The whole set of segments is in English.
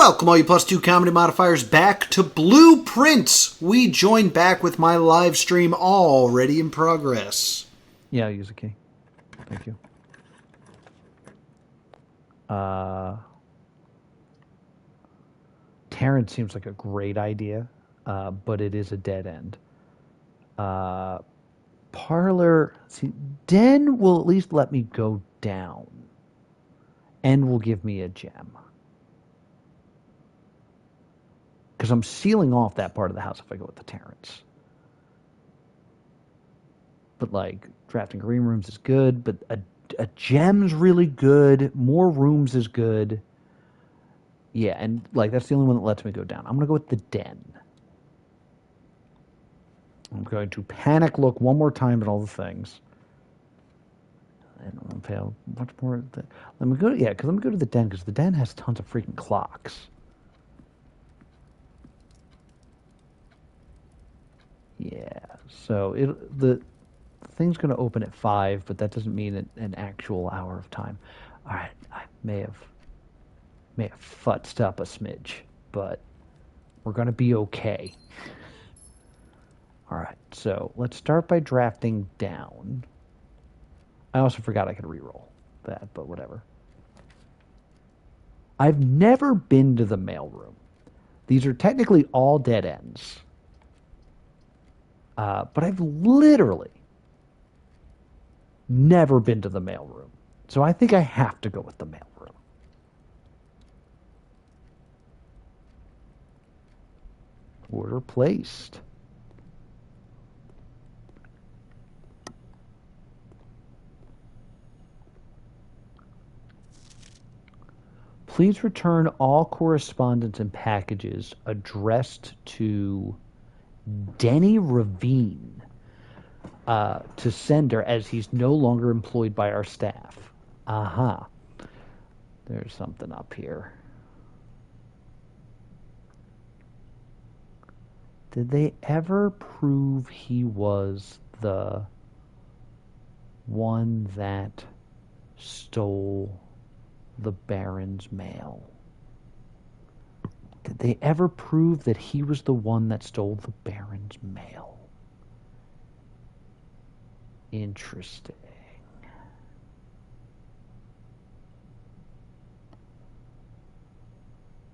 Welcome, all you plus two comedy modifiers, back to Blueprints. We join back with my live stream already in progress. Yeah, I'll use a key. Thank you. Terrence seems like a great idea, but it is a dead end. Parlor, see, Den will at least let me go down, and will give me a gem. Because I'm sealing off that part of the house if I go with the Terrence. But like, drafting green rooms is good, but a gem's really good. More rooms is good. Yeah, and like that's the only one that lets me go down. I'm gonna go with the Den. I'm going to panic look one more time at all the things. And I'm gonna fail much more. Let me go. Yeah, because let me go to the Den because the Den has tons of freaking clocks. Yeah, so the thing's going to open at 5, but that doesn't mean an actual hour of time. All right, I may have futzed up a smidge, but we're going to be okay. All right, so let's start by drafting down. I also forgot I could reroll that, but whatever. I've never been to the mailroom. These are technically all dead ends. But I've literally never been to the mailroom. So I think I have to go with the mailroom. Order placed. Please return all correspondence and packages addressed to Denny Ravine to sender as he's no longer employed by our staff. Aha. There's something up here. Did they ever prove he was the one that stole the Baron's mail? Did they ever prove that he was the one that stole the Baron's mail? Interesting.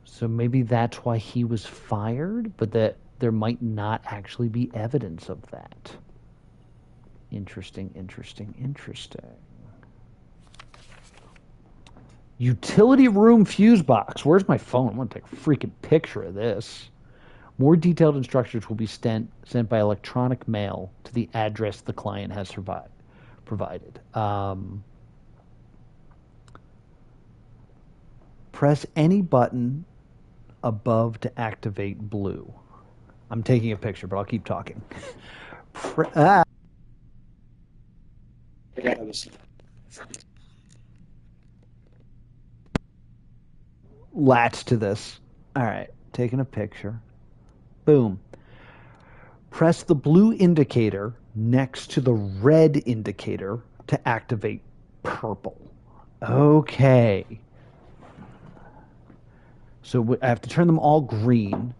So maybe that's why he was fired, but that there might not actually be evidence of that. Interesting, interesting, interesting. Utility room fuse box. Where's my phone? I'm going to take a freaking picture of this. More detailed instructions will be sent by electronic mail to the address the client has provided. Press any button above to activate blue. I'm taking a picture, but I'll keep talking. Latch to this. All right, taking a picture. Boom. Press the blue indicator next to the red indicator to activate purple. Okay. So I have to turn them all green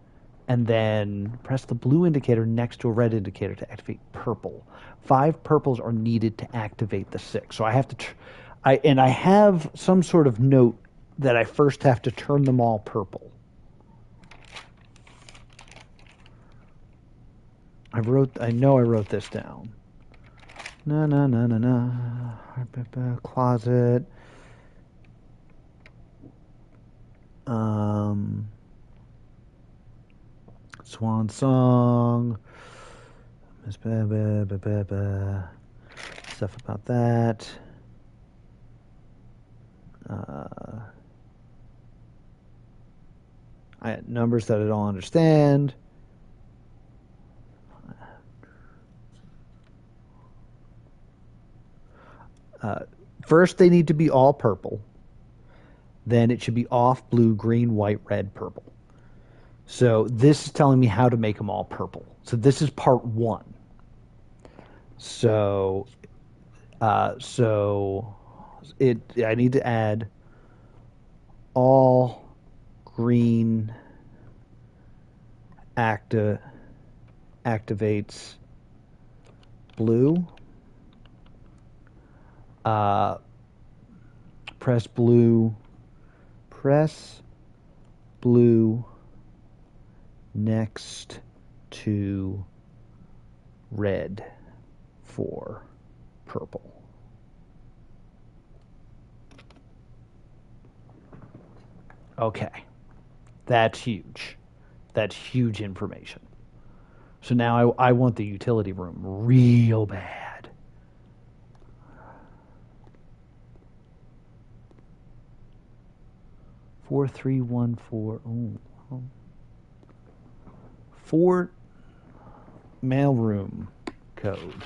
and then press the blue indicator next to a red indicator to activate purple. 5 purples are needed to activate the 6. So I have to... I have some sort of note that I first have to turn them all purple. I know I wrote this down. Closet. Swan song. Stuff about that. I had numbers that I don't understand. First, they need to be all purple. Then it should be off blue, green, white, red, purple. So this is telling me how to make them all purple. So this is part 1. So I need to add all green activates blue. Press blue next to red for purple. Okay, that's huge. That's huge information. So now I want the utility room real bad. Four, 3, 1, 4. Oh. 4 mailroom code.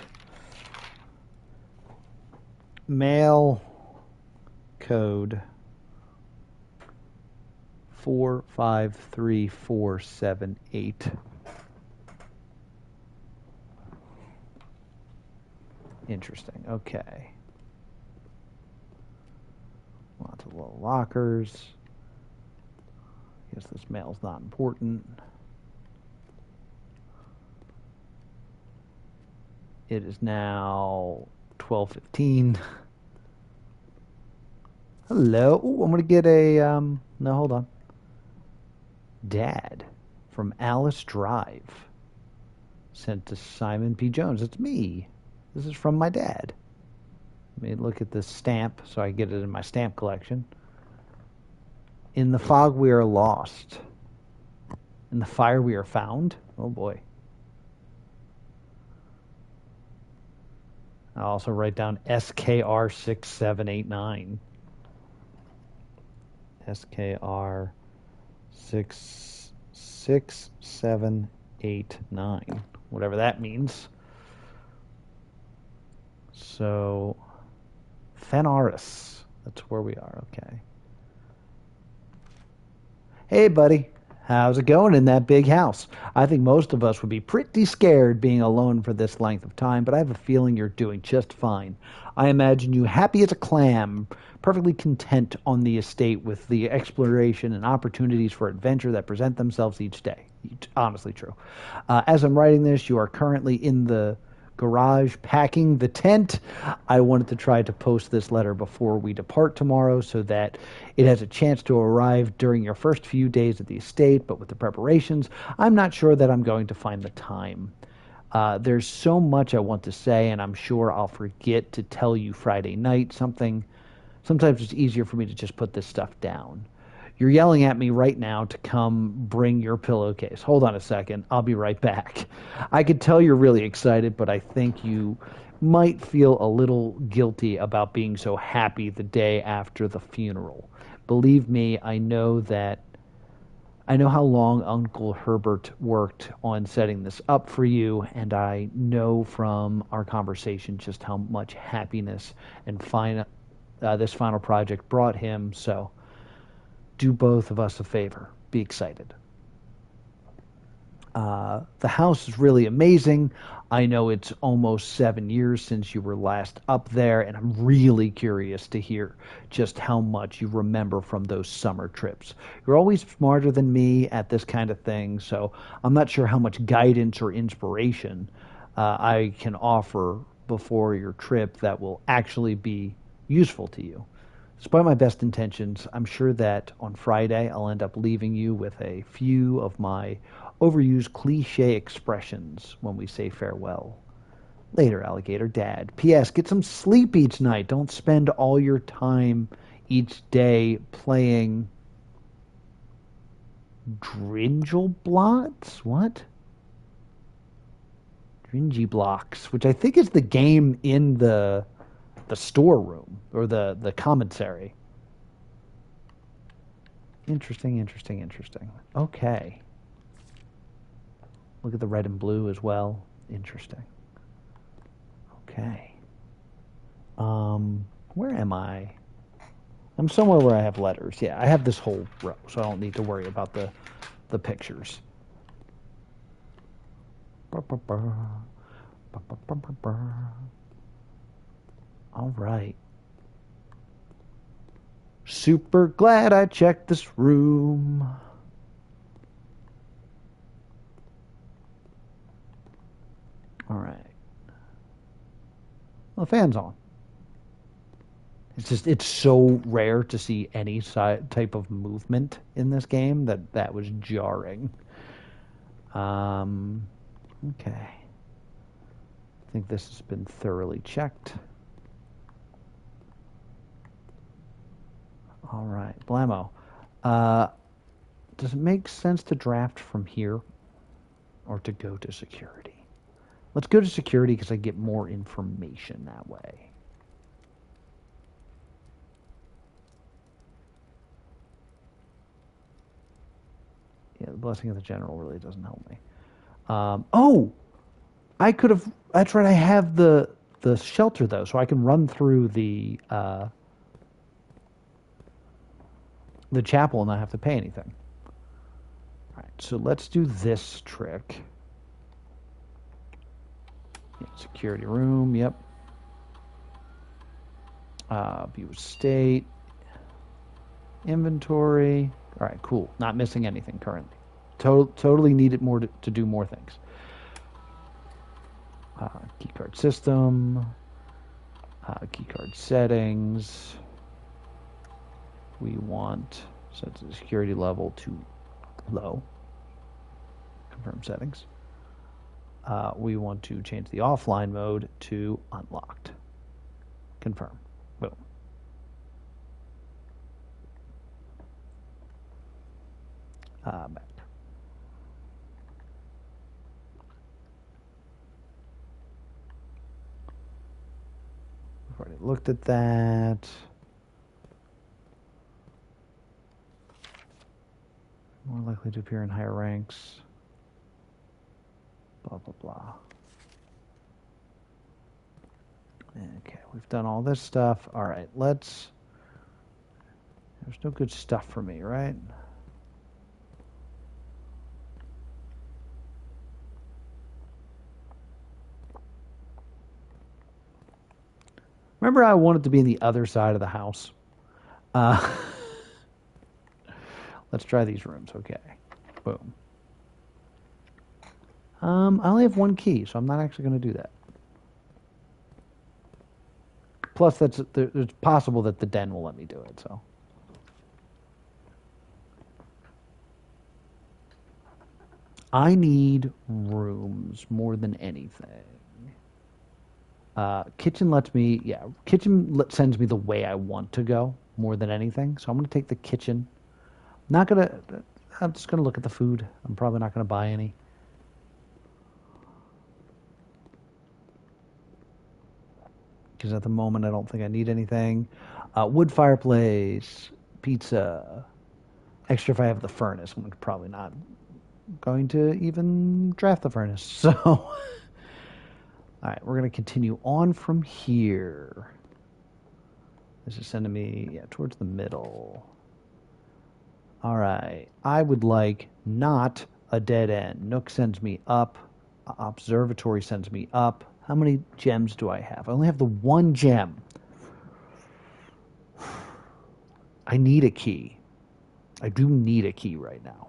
Mail code 453478. Interesting. Okay. Lots of little lockers. Guess this mail's not important. It is now 12:15. Hello. Ooh, I'm gonna get a no, hold on. Dad from Alice Drive. Sent to Simon P. Jones. It's me. This is from my dad. Let me look at this stamp so I get it in my stamp collection. In the fog we are lost. In the fire we are found. Oh boy. I'll also write down SKR 6789. SKR 6789. Whatever that means. So, Fenaris. That's where we are. Okay. Hey, buddy. How's it going in that big house? I think most of us would be pretty scared being alone for this length of time, but I have a feeling you're doing just fine. I imagine you happy as a clam, perfectly content on the estate with the exploration and opportunities for adventure that present themselves each day. Honestly true. As I'm writing this, you are currently in the garage packing the tent. I wanted to try to post this letter before we depart tomorrow so that it has a chance to arrive during your first few days at the estate, but with the preparations, I'm not sure that I'm going to find the time. There's so much I want to say, and I'm sure I'll forget to tell you Friday night something. Sometimes it's easier for me to just put this stuff down. You're yelling at me right now to come bring your pillowcase. Hold on a second. I'll be right back. I could tell you're really excited, but I think you might feel a little guilty about being so happy the day after the funeral. Believe me, I know how long Uncle Herbert worked on setting this up for you, and I know from our conversation just how much happiness and this final project brought him, so do both of us a favor. Be excited. The house is really amazing. I know it's almost 7 years since you were last up there, and I'm really curious to hear just how much you remember from those summer trips. You're always smarter than me at this kind of thing, so I'm not sure how much guidance or inspiration I can offer before your trip that will actually be useful to you. Despite my best intentions, I'm sure that on Friday I'll end up leaving you with a few of my overused cliche expressions when we say farewell. Later, alligator dad. P.S. Get some sleep each night. Don't spend all your time each day playing Dringel blots? What? Dringy blocks, which I think is the game in the storeroom or the commissary. Interesting. Okay. Look at the red and blue as well. Interesting. Okay. Where am I? I'm somewhere where I have letters. Yeah, I have this whole row, so I don't need to worry about the pictures. All right. Super glad I checked this room. Well, the fan's on. It's so rare to see any type of movement in this game that was jarring. Okay. I think this has been thoroughly checked. All right, Blammo. Does it make sense to draft from here or to go to security? Let's go to security because I get more information that way. Yeah, the blessing of the general really doesn't help me. Oh, I could have. That's right. I have the shelter though, so I can run through the chapel and not have to pay anything. All right, so let's do this trick. Yeah, security room. Yep. View of state. Inventory. All right, cool. Not missing anything currently. Totally needed more to do more things. Keycard system. Keycard settings. We want set the security level to low. Confirm settings. We want to change the offline mode to unlocked. Confirm. Boom. Back. We've already looked at that. More likely to appear in higher ranks. Blah, blah, blah. Okay, we've done all this stuff. All right, let's... There's no good stuff for me, right? Remember I wanted to be in the other side of the house? Let's try these rooms. Okay. Boom. I only have one key, so I'm not actually going to do that. Plus, it's possible that the den will let me do it, so. I need rooms more than anything. Kitchen lets me, yeah, sends me the way I want to go more than anything. So I'm going to take the kitchen. I'm just going to look at the food. I'm probably not going to buy any. Because at the moment I don't think I need anything. Wood fireplace, pizza. Extra if I have the furnace. I'm probably not going to even draft the furnace. So, all right, we're going to continue on from here. This is sending me, yeah, towards the middle. All right, I would like not a dead end. Nook sends me up. Observatory sends me up. How many gems do I have? I only have the one gem. I need a key. I do need a key right now.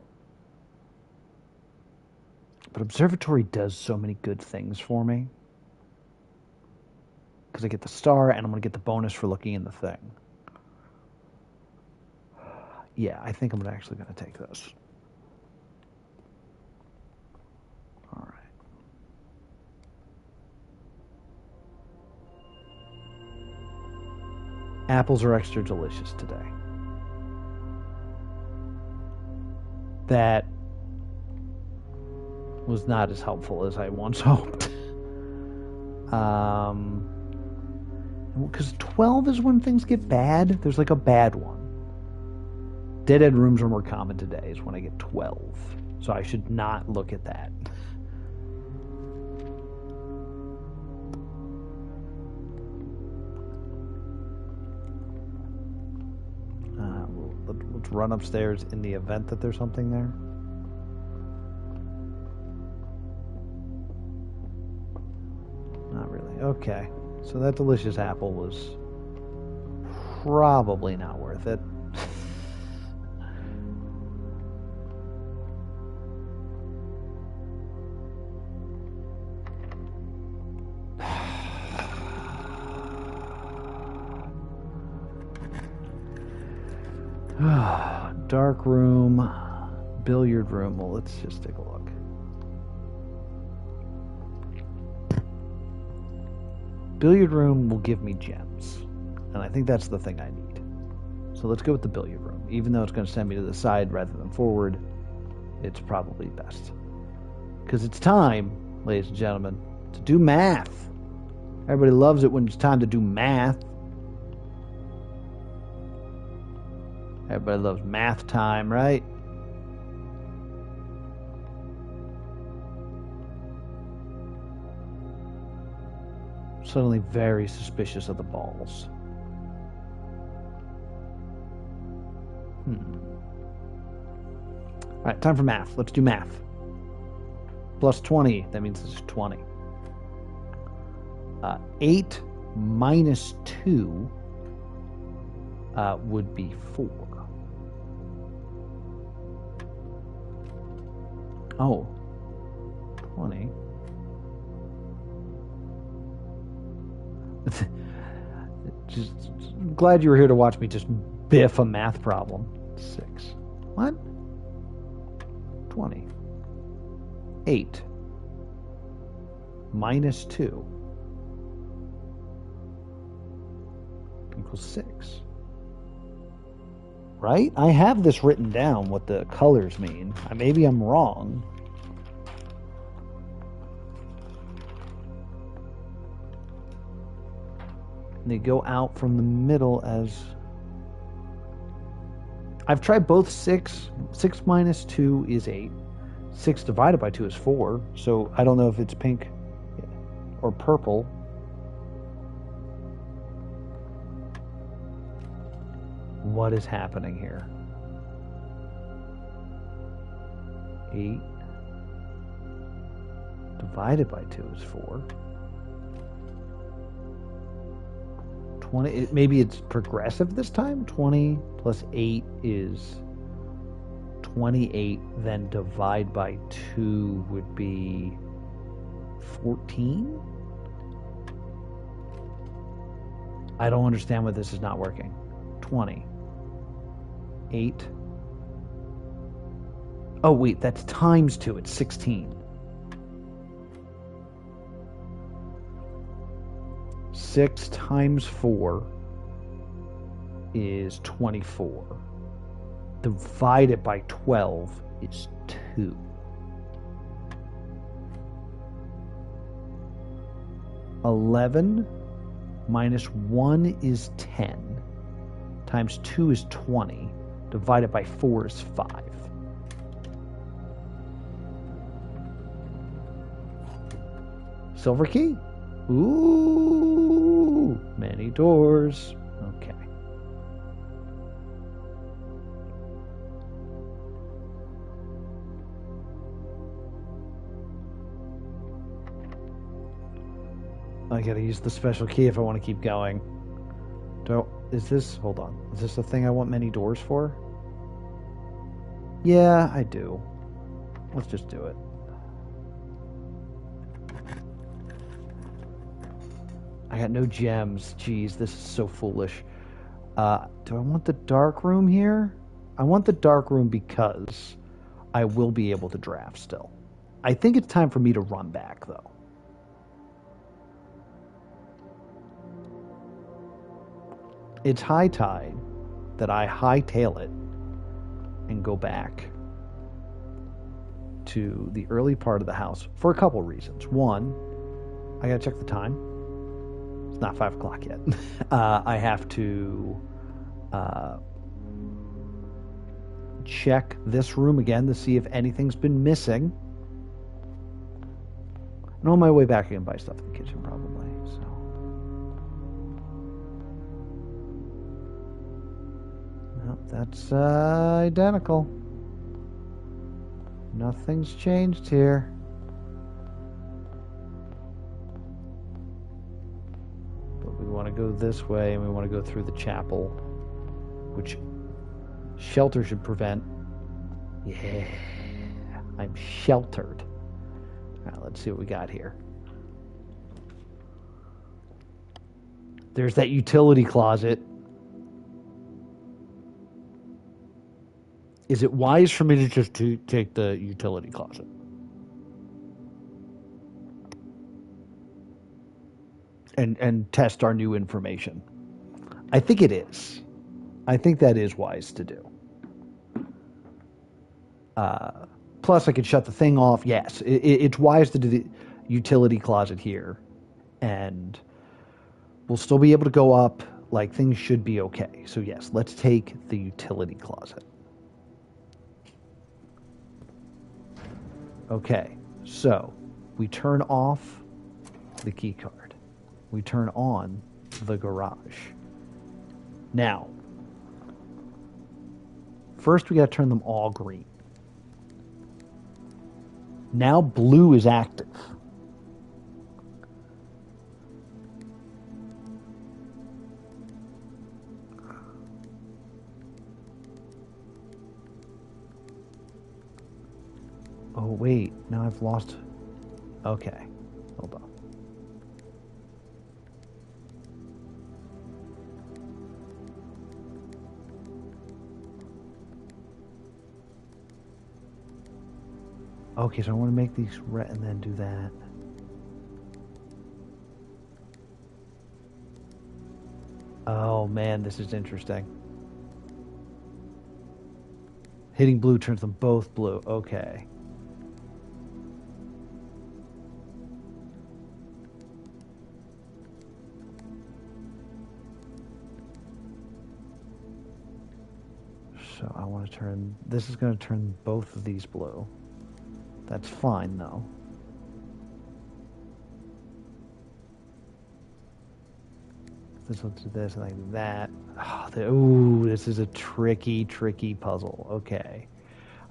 But Observatory does so many good things for me. Because I get the star, and I'm going to get the bonus for looking in the thing. Yeah, I think I'm actually going to take this. All right. Apples are extra delicious today. That was not as helpful as I once hoped. Because 12 is when things get bad. There's like a bad one. Dead end rooms are more common today is when I get 12. So I should not look at that. Let's run upstairs in the event that there's something there. Not really. Okay. So that delicious apple was probably not worth it. Dark room, billiard room. Well, let's just take a look. Billiard room will give me gems, and I think that's the thing I need. So let's go with the billiard room. Even though it's going to send me to the side rather than forward, it's probably best. Because it's time, ladies and gentlemen, to do math. Everybody loves it when it's time to do math. Everybody loves math time, right? Suddenly very suspicious of the balls. All right, time for math. Let's do math. Plus 20, that means it's 20. 8 minus 2 would be 4. Oh, 20. Just glad you were here to watch me just biff a math problem. 6. What? 20. 8 minus 2 equals 6. Right? I have this written down, what the colors mean. Maybe I'm wrong. They go out from the middle as... I've tried both 6. 6 minus 2 is 8. 6 divided by 2 is 4. So I don't know if it's pink or purple. What is happening here? 8 divided by 2 is 4. 20. Maybe it's progressive this time. 20 plus 8 is 28. Then divide by 2 would be 14. I don't understand why this is not working. 20. 8. Oh, wait, that's times 2. It's 16. 6 times 4 is 24. Divided by 12 is 2. $11 minus 1 is 10. Times 2 is 20. Divided by 4 is 5. Silver key. Ooh, many doors. Okay. I gotta use the special key if I want to keep going. Is this, hold on, is this the thing I want many doors for? Yeah, I do. Let's just do it. I got no gems. Jeez, this is so foolish. Do I want the dark room here? I want the dark room because I will be able to draft still. I think it's time for me to run back, though. It's high tide that I hightail it and go back to the early part of the house for a couple reasons. One, I gotta check the time. It's not 5 o'clock yet. I have to check this room again to see if anything's been missing. And on my way back, I can buy stuff in the kitchen probably. So. Nope, that's identical. Nothing's changed here. But we want to go this way, and we want to go through the chapel, which shelter should prevent. Yeah, I'm sheltered. All right, let's see what we got here. There's that utility closet. Is it wise for me to just take the utility closet? And test our new information? I think it is. I think that is wise to do. Plus, I could shut the thing off. Yes, it's wise to do the utility closet here, and we'll still be able to go up. Like, things should be okay. So yes, let's take the utility closet. Okay, so we turn off the key card. We turn on the garage. Now, first we got to turn them all green. Now blue is active. Oh, wait. Now I've lost... Okay. Hold on. Okay, so I want to make these red and then do that. Oh, man, this is interesting. Hitting blue turns them both blue. Okay. So I want to turn... This is going to turn both of these blue. That's fine, though. This will do this, and I do that. Ooh, this is a tricky, tricky puzzle. Okay.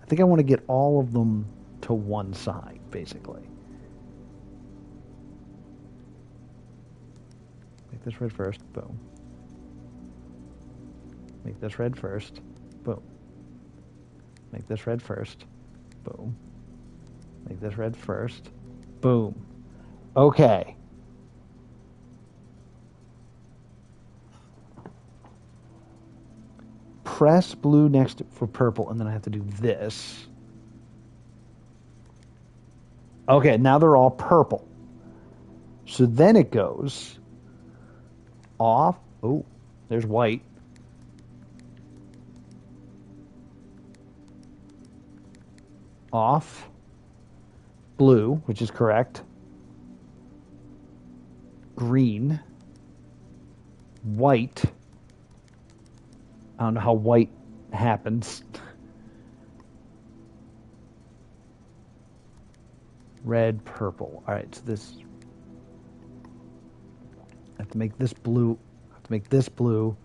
I think I want to get all of them to one side, basically. Make this red first. Boom. Make this red first. Boom. Make this red first. Boom. Make this red first. Boom. Okay. Press blue next for purple, and then I have to do this. Okay, now they're all purple. So then it goes off. Oh, there's white. Off. Blue, which is correct. Green. White. I don't know how white happens. Red, purple. All right, so this... I have to make this blue. I have to make this blue.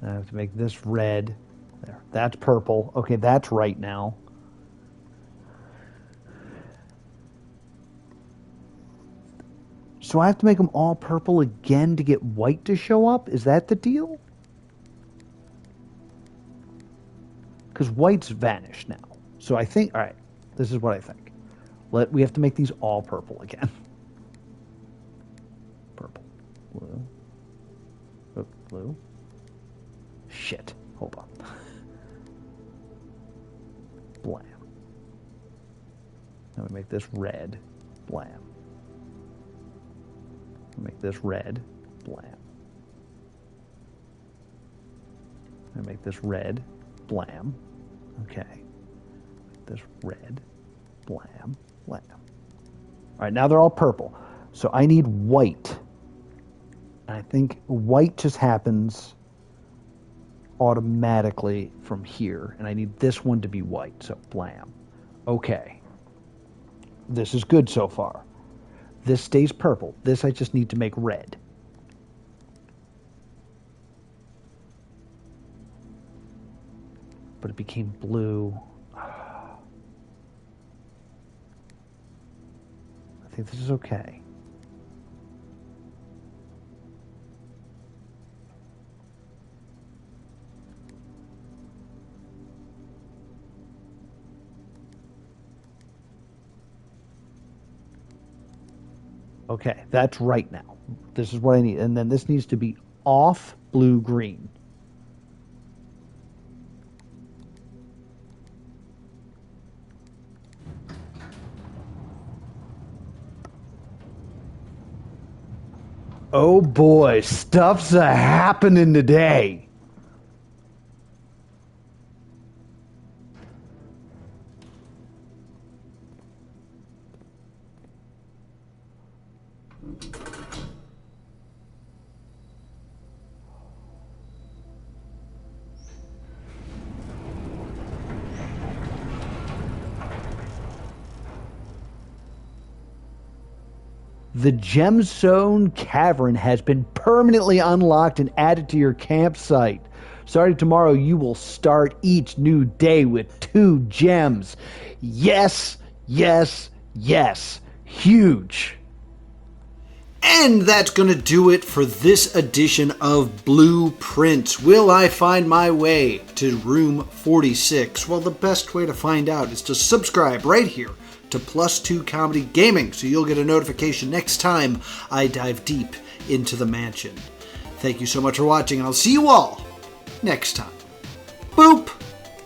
And I have to make this red. There. That's purple. Okay, that's right now. So I have to make them all purple again to get white to show up? Is that the deal? Because white's vanished now. So I think, all right, this is what I think. We have to make these all purple again. Purple. Blue. Oh, blue. Shit. Hold on. Blam. Now we make this red. Blam. Make this red. Blam. I make this red. Blam. Okay. Make this red. Blam. Blam. All right, now they're all purple. So I need white. I think white just happens automatically from here. And I need this one to be white. So blam. Okay. This is good so far. This stays purple. This I just need to make red. But it became blue. I think this is okay. Okay, that's right now. This is what I need. And then this needs to be off blue-green. Oh boy, stuff's a happening today. The Gemstone Cavern has been permanently unlocked and added to your campsite. Starting tomorrow, you will start each new day with 2 gems. Yes, yes, yes. Huge. And that's going to do it for this edition of Blueprints. Will I find my way to room 46? Well, the best way to find out is to subscribe right here to Plus 2 Comedy Gaming so you'll get a notification next time I dive deep into the mansion. Thank you so much for watching, and I'll see you all next time. Boop!